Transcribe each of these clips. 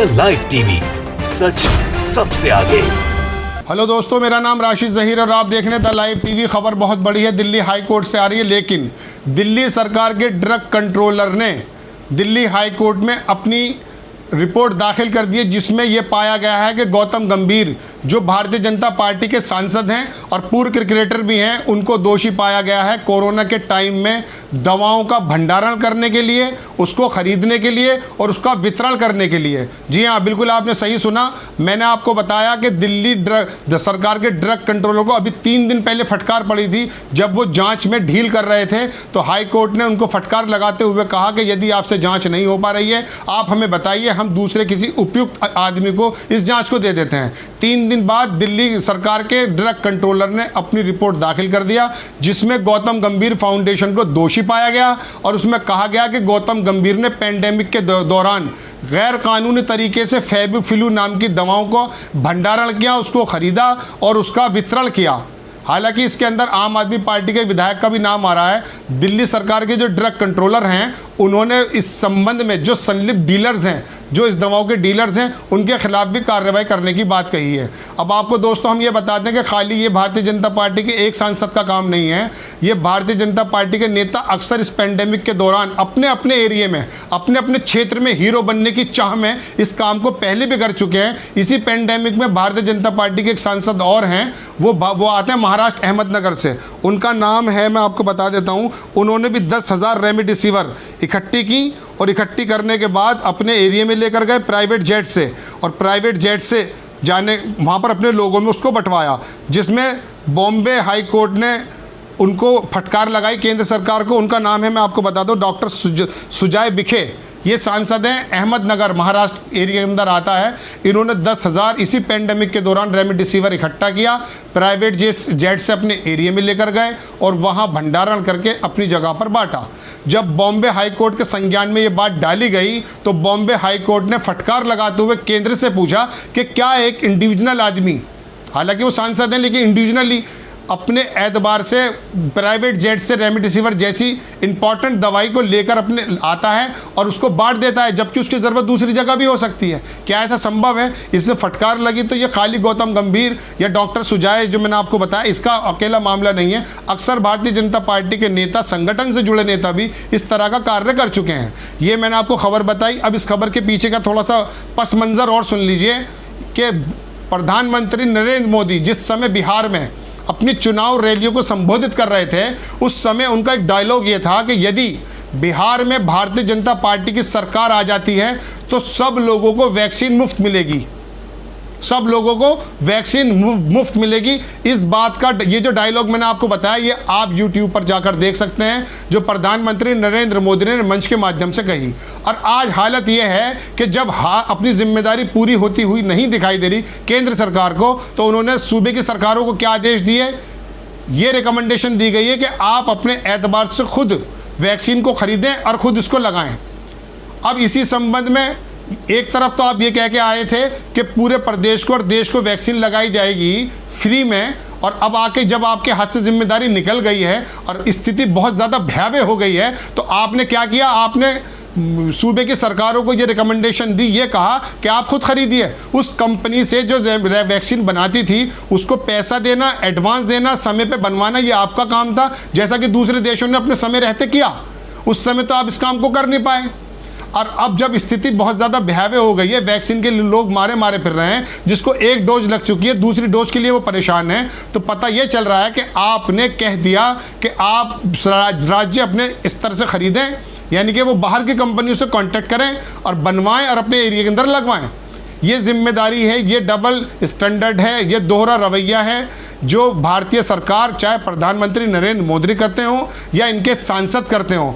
The live TV, सच सबसे आगे। Hello दोस्तों, मेरा नाम राशिद ज़हीर और आप देख रहे हैं द लाइव टीवी। खबर बहुत बड़ी है, दिल्ली हाई कोर्ट से आ रही है, लेकिन दिल्ली सरकार के ड्रग कंट्रोलर ने दिल्ली हाई कोर्ट में अपनी रिपोर्ट दाखिल कर दी है, जिसमें यह पाया गया है कि गौतम गंभीर जो भारतीय जनता पार्टी के सांसद हैं और पूर्व क्रिकेटर भी हैं, उनको दोषी पाया गया है कोरोना के टाइम में दवाओं का भंडारण करने के लिए, उसको खरीदने के लिए और उसका वितरण करने के लिए। जी हाँ, बिल्कुल आपने सही सुना। मैंने आपको बताया कि दिल्ली सरकार के ड्रग कंट्रोलर को अभी 3 दिन पहले फटकार पड़ी थी, जब वो जांच में ढील कर रहे थे, तो हाई कोर्ट ने उनको फटकार लगाते हुए कहा कि यदि आपसे जांच नहीं हो पा रही है, आप हमें बताइए, हम दूसरे किसी उपयुक्त आदमी को इस जांच को दे देते हैं। 3 दिन बाद दिल्ली सरकार के ड्रग कंट्रोलर ने अपनी रिपोर्ट दाखिल कर दिया, जिसमें गौतम गंभीर फाउंडेशन को दोषी पाया गया और उसमें कहा गया कि गौतम गंभीर ने पेंडेमिक के दौरान गैर कानूनी तरीके से फेविफ्लू नाम की दवाओं को भंडारण किया, उसको खरीदा और उसका वितरण किया। हालांकि इसके अंदर आम आदमी पार्टी के विधायक का भी नाम आ रहा है। दिल्ली सरकार के जो ड्रग कंट्रोलर हैं, उन्होंने इस संबंध में जो संलिप्त डीलर्स हैं, जो इस दवाओं के डीलर्स हैं, उनके खिलाफ भी कार्रवाई करने की बात कही है। अब आपको दोस्तों हम ये बताते हैं कि खाली ये भारतीय जनता पार्टी के एक सांसद का काम नहीं है। ये भारतीय जनता पार्टी के नेता अक्सर इस पेंडेमिक के दौरान अपने अपने एरिया में, अपने अपने क्षेत्र में हीरो बनने की चाह में इस काम को पहले भी कर चुके हैं। इसी पेंडेमिक में भारतीय जनता पार्टी के एक सांसद और हैं, वो आते हैं महाराष्ट्र अहमदनगर से। उनका नाम है, मैं आपको बता देता हूँ, उन्होंने भी 10,000 रेमडेसिविर इकट्ठी की और इकट्ठी करने के बाद अपने एरिया में लेकर गए प्राइवेट जेट से, और प्राइवेट जेट से जाने वहाँ पर अपने लोगों में उसको बंटवाया, जिसमें बॉम्बे हाई कोर्ट ने उनको फटकार लगाई केंद्र सरकार को। उनका नाम है, मैं आपको बता दूं, डॉक्टर सुजय विखे। ये सांसद हैं, अहमदनगर महाराष्ट्र एरिया के अंदर आता है। इन्होंने 10,000 इसी पेंडेमिक के दौरान रेमडेसिविर इकट्ठा किया, प्राइवेट जेट से अपने एरिया में लेकर गए और वहां भंडारण करके अपनी जगह पर बांटा। जब बॉम्बे हाई कोर्ट के संज्ञान में ये बात डाली गई, तो बॉम्बे हाई कोर्ट ने फटकार लगाते हुए केंद्र से पूछा कि क्या एक इंडिविजुअल आदमी, हालांकि वो सांसद हैं, लेकिन इंडिविजुअली अपने एतबार से प्राइवेट जेट से रेमडेसिविर जैसी इंपॉर्टेंट दवाई को लेकर अपने आता है और उसको बांट देता है, जबकि उसकी ज़रूरत दूसरी जगह भी हो सकती है? क्या ऐसा संभव है? इससे फटकार लगी। तो ये खाली गौतम गंभीर या डॉक्टर सुजय जो मैंने आपको बताया, इसका अकेला मामला नहीं है। अक्सर भारतीय जनता पार्टी के नेता, संगठन से जुड़े नेता भी इस तरह का कार्य कर चुके हैं। ये मैंने आपको खबर बताई। अब इस खबर के पीछे का थोड़ा सा पस मंज़र और सुन लीजिए कि प्रधानमंत्री नरेंद्र मोदी जिस समय बिहार में अपनी चुनाव रैलियों को संबोधित कर रहे थे, उस समय उनका एक डायलॉग ये था कि यदि बिहार में भारतीय जनता पार्टी की सरकार आ जाती है तो सब लोगों को वैक्सीन मुफ्त मिलेगी, सब लोगों को वैक्सीन मुफ्त मिलेगी। इस बात का ये जो डायलॉग मैंने आपको बताया, ये आप YouTube पर जाकर देख सकते हैं, जो प्रधानमंत्री नरेंद्र मोदी ने मंच के माध्यम से कही। और आज हालत ये है कि जब अपनी जिम्मेदारी पूरी होती हुई नहीं दिखाई दे रही केंद्र सरकार को, तो उन्होंने सूबे की सरकारों को क्या आदेश दिए? ये रिकमेंडेशन दी गई है कि आप अपने एतबार से खुद वैक्सीन को खरीदें और खुद इसको लगाएं। अब इसी संबंध में एक तरफ तो आप ये कह के आए थे कि पूरे प्रदेश को और देश को वैक्सीन लगाई जाएगी फ्री में, और अब आके जब आपके हाथ से जिम्मेदारी निकल गई है और स्थिति बहुत ज़्यादा भयावह हो गई है, तो आपने क्या किया? आपने सूबे की सरकारों को ये रिकमेंडेशन दी, ये कहा कि आप खुद खरीदिए। उस कंपनी से जो वैक्सीन बनाती थी उसको पैसा देना, एडवांस देना, समय पे बनवाना, ये आपका काम था, जैसा कि दूसरे देशों ने अपने समय रहते किया। उस समय तो आप इस काम को कर नहीं पाए। और अब जब स्थिति बहुत ज़्यादा भयावह हो गई है, वैक्सीन के लिए लोग मारे फिर रहे हैं, जिसको एक डोज लग चुकी है, दूसरी डोज के लिए वो परेशान है, तो पता ये चल रहा है कि आपने कह दिया कि आप राज्य अपने स्तर से खरीदें, यानी कि वो बाहर की कंपनियों से कांटेक्ट करें और बनवाएं और अपने एरिया के अंदर लगवाएं। ये जिम्मेदारी है, ये डबल स्टैंडर्ड है, ये दोहरा रवैया है जो भारतीय सरकार, चाहे प्रधानमंत्री नरेंद्र मोदी करते हों या इनके सांसद करते हों।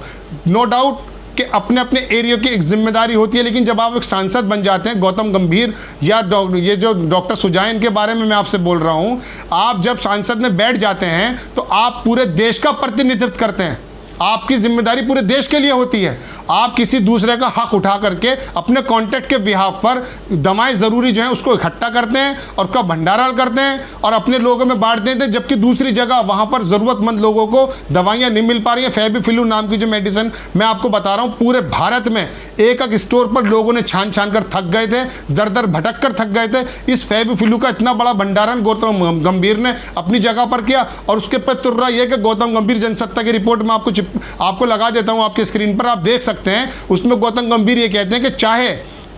नो डाउट कि अपने अपने एरिया की एक जिम्मेदारी होती है, लेकिन जब आप एक सांसद बन जाते हैं, गौतम गंभीर या ये जो डॉक्टर सुजय, इनके बारे में मैं आपसे बोल रहा हूं, आप जब सांसद में बैठ जाते हैं तो आप पूरे देश का प्रतिनिधित्व करते हैं। आपकी जिम्मेदारी पूरे देश के लिए होती है। आप किसी दूसरे का हक उठा करके अपने कॉन्टेक्ट के बिहाफ पर दवाएं ज़रूरी जो है उसको इकट्ठा करते हैं और उसका भंडारण करते हैं और अपने लोगों में बांट देते हैं, जबकि दूसरी जगह वहाँ पर ज़रूरतमंद लोगों को दवाइयाँ नहीं मिल पा रही हैं। फेविफिलू नाम की जो मेडिसिन मैं आपको बता रहा हूँ, पूरे भारत में एक एक स्टोर पर लोगों ने छान छान कर थक गए थे, दर दर भटक कर थक गए थे। इस फेविफिलू का इतना बड़ा भंडारण गौतम गंभीर ने अपनी जगह पर किया और उसके पर तुर रहा यह कि गौतम गंभीर जनसत्ता की रिपोर्ट में आपको लगा देता हूं आपके स्क्रीन पर, आप देख सकते हैं। उसमें गौतम गंभीर ये कहते हैं कि चाहे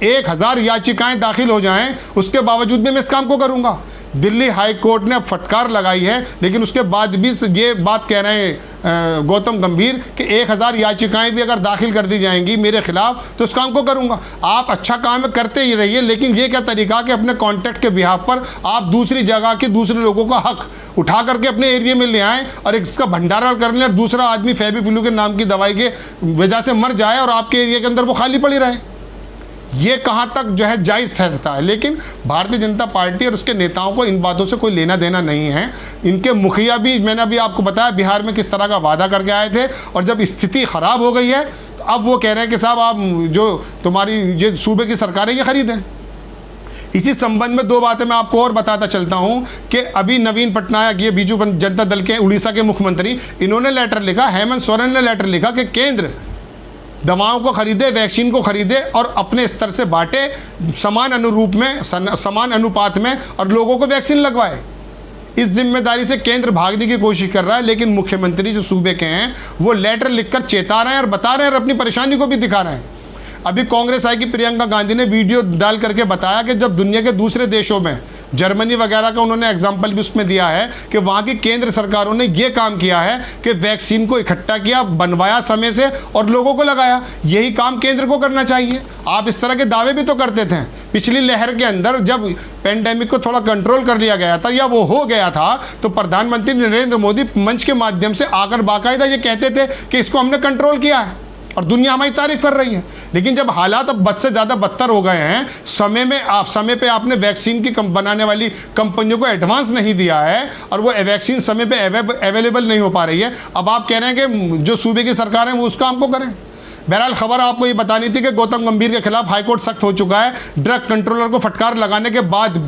1000 याचिकाएं दाखिल हो जाएं, उसके बावजूद भी मैं इस काम को करूंगा। दिल्ली हाई कोर्ट ने अब फटकार लगाई है, लेकिन उसके बाद भी ये बात कह रहे हैं गौतम गंभीर कि 1000 याचिकाएं भी अगर दाखिल कर दी जाएंगी मेरे खिलाफ तो इस काम को करूंगा। आप अच्छा काम करते ही रहिए, लेकिन ये क्या तरीका कि अपने कॉन्टेक्ट के बिहाफ पर आप दूसरी जगह के दूसरे लोगों का हक उठा करके अपने एरिया में ले आएँ और इसका भंडारण कर लें और दूसरा आदमी फेविफिलू के नाम की दवाई के वजह से मर जाए और आपके एरिया के अंदर वो खाली पड़ी रहे। ये कहाँ तक जो है जायज़ ठहरता है। लेकिन भारतीय जनता पार्टी और उसके नेताओं को इन बातों से कोई लेना देना नहीं है। इनके मुखिया भी, मैंने अभी आपको बताया बिहार में किस तरह का वादा करके आए थे, और जब स्थिति ख़राब हो गई है तो अब वो कह रहे हैं कि साहब आप जो तुम्हारी ये सूबे की सरकार है ये खरीदें। इसी संबंध में 2 बातें मैं आपको और बताता चलता हूं कि अभी नवीन पटनायक, ये बीजू जनता दल के उड़ीसा के मुख्यमंत्री, इन्होंने लेटर लिखा, हेमंत सोरेन ने लेटर लिखा कि केंद्र दवाओं को खरीदे, वैक्सीन को खरीदे और अपने स्तर से बांटे, समान अनुरूप में, समान अनुपात में, और लोगों को वैक्सीन लगवाए। इस जिम्मेदारी से केंद्र भागने की कोशिश कर रहा है, लेकिन मुख्यमंत्री जो सूबे के हैं वो लेटर लिखकर चेता रहे हैं और बता रहे हैं और अपनी परेशानी को भी दिखा रहे हैं। अभी कांग्रेस आई की प्रियंका गांधी ने वीडियो डाल करके बताया कि जब दुनिया के दूसरे देशों में, जर्मनी वगैरह का उन्होंने एग्जाम्पल भी उसमें दिया है कि वहाँ की केंद्र सरकारों ने ये काम किया है कि वैक्सीन को इकट्ठा किया, बनवाया समय से और लोगों को लगाया। यही काम केंद्र को करना चाहिए। आप इस तरह के दावे भी तो करते थे। पिछली लहर के अंदर जब पेंडेमिक को थोड़ा कंट्रोल कर लिया गया था या वो हो गया था, तो प्रधानमंत्री नरेंद्र मोदी मंच के माध्यम से आकर बाकायदा ये कहते थे कि इसको हमने कंट्रोल किया है और दुनिया हमारी तारीफ कर रही है। लेकिन जब हालात अब बद से ज़्यादा बदतर हो गए हैं, समय पे आपने वैक्सीन की बनाने वाली कंपनियों को एडवांस नहीं दिया है और वो वैक्सीन समय पे अवेलेबल नहीं हो पा रही है, अब आप कह रहे हैं कि जो सूबे की सरकार है वो उस काम को करें। बहरहाल खबर आपको ये बतानी थी कि गौतम गंभीर के खिलाफ हाईकोर्ट सख्त हो चुका है। ड्रग कंट्रोलर को फटकार लगाने के बाद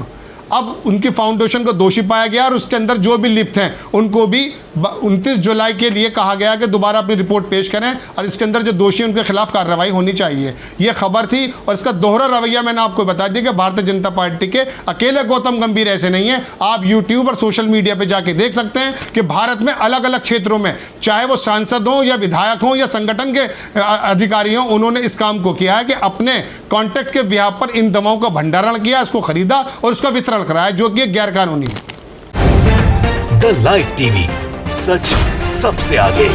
अब उनकी फाउंडेशन को दोषी पाया गया और उसके अंदर जो भी लिप्त हैं उनको भी 29 जुलाई के लिए कहा गया कि दोबारा अपनी रिपोर्ट पेश करें और इसके अंदर जो दोषी उनके खिलाफ कार्रवाई होनी चाहिए। ये खबर थी और इसका दोहरा रवैया मैंने आपको बता दिया कि भारतीय जनता पार्टी के अकेले गौतम गंभीर ऐसे नहीं है। आप यूट्यूब और सोशल मीडिया पर जाके देख सकते हैं कि भारत में अलग अलग क्षेत्रों में, चाहे वो सांसद हों या विधायक हों या संगठन के अधिकारी हों, उन्होंने इस काम को किया है कि अपने कॉन्टेक्ट के बिहाफ पर इन दवाओं का भंडारण किया, इसको खरीदा और उसका वितरण कराया, जो कि गैर कानूनी है। द लाइव टीवी, सच सबसे आगे।